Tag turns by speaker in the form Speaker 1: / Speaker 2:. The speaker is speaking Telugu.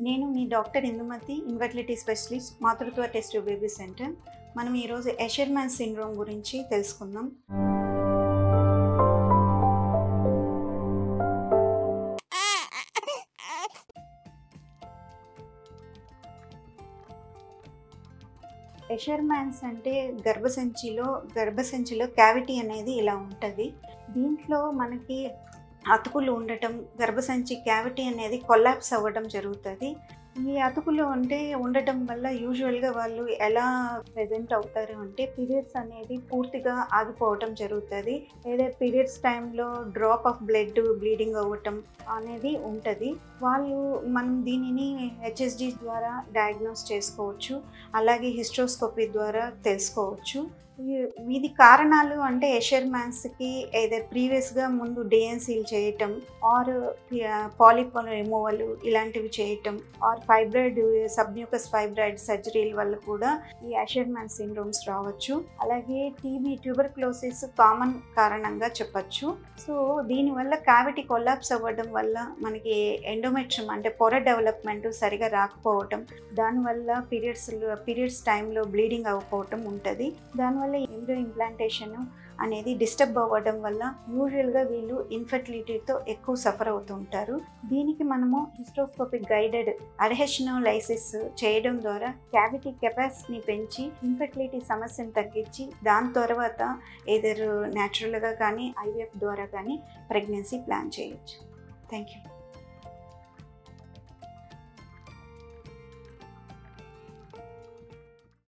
Speaker 1: నేను మీ డాక్టర్ ఇందుమతి, ఇన్ఫర్టిలిటీ స్పెషలిస్ట్, మాతృత్వ టెస్ట్ ట్యూబ్ బేబీ సెంటర్. మనం ఈరోజు ఎషర్మాన్ సిండ్రోమ్ గురించి తెలుసుకుందాం. ఎషర్మాన్స్ అంటే గర్భసంచిలో క్యావిటీ అనేది ఇలా ఉంటుంది. దీంట్లో మనకి అతుకులు ఉండటం, గర్భసంచి క్యావిటీ అనేది కొలాప్స్ అవ్వడం జరుగుతుంది. ఈ అతుకులు ఉండటం వల్ల యూజువల్గా వాళ్ళు ఎలా ప్రెజెంట్ అవుతారు అంటే పీరియడ్స్ అనేది పూర్తిగా ఆగిపోవటం జరుగుతుంది. లేదా పీరియడ్స్ టైంలో డ్రాప్ ఆఫ్ బ్లీడింగ్ అవ్వటం అనేది ఉంటుంది. మనం దీనిని హెచ్ఎస్జి ద్వారా డయాగ్నోస్ చేసుకోవచ్చు, అలాగే హిస్ట్రోస్కోపీ ద్వారా తెలుసుకోవచ్చు. వీటి కారణాలు అంటే ఎషర్మాన్స్కి ఏదో ప్రీవియస్గా ముందు డిఎన్సీలు చేయటం, ఆర్ పాలిప్ రిమూవల్ ఇలాంటివి చేయటం, ఆర్ సబ్మ్యూకస్ ఫైబ్రాయిడ్ సర్జరీల వల్ల కూడా ఈ ఎషర్మాన్ సిండ్రోమ్స్ రావచ్చు. అలాగే టీబీ, ట్యూబర్క్లోసిస్ కామన్ కారణంగా చెప్పచ్చు. సో దీనివల్ల క్యావిటీ కొలాప్స్ అవ్వడం వల్ల మనకి ఎండోమెట్రియం అంటే పొర డెవలప్మెంట్ సరిగా రాకపోవటం, దానివల్ల పీరియడ్స్ టైంలో బ్లీడింగ్ అవ్వకపోవటం ఉంటుంది. దానివల్ల ఎంబ్రో ఇంప్లాంటేషన్ అనేది డిస్టర్బ్ అవ్వడం వల్ల యూజువల్గా వీళ్ళు ఇన్ఫర్టిలిటీతో ఎక్కువ సఫర్ అవుతుంటారు. దీనికి మనము హిస్ట్రోస్కోపిక్ గైడెడ్ అడ్హెషనోలైసిస్ చేయడం ద్వారా క్యావిటీ కెపాసిటీని పెంచి ఇన్ఫర్టిలిటీ సమస్యను తగ్గించి దాని తర్వాత ఏదర్ న్యాచురల్గా కానీ ఐవీఎఫ్ ద్వారా కానీ ప్రెగ్నెన్సీ ప్లాన్ చేయొచ్చు. Thank you.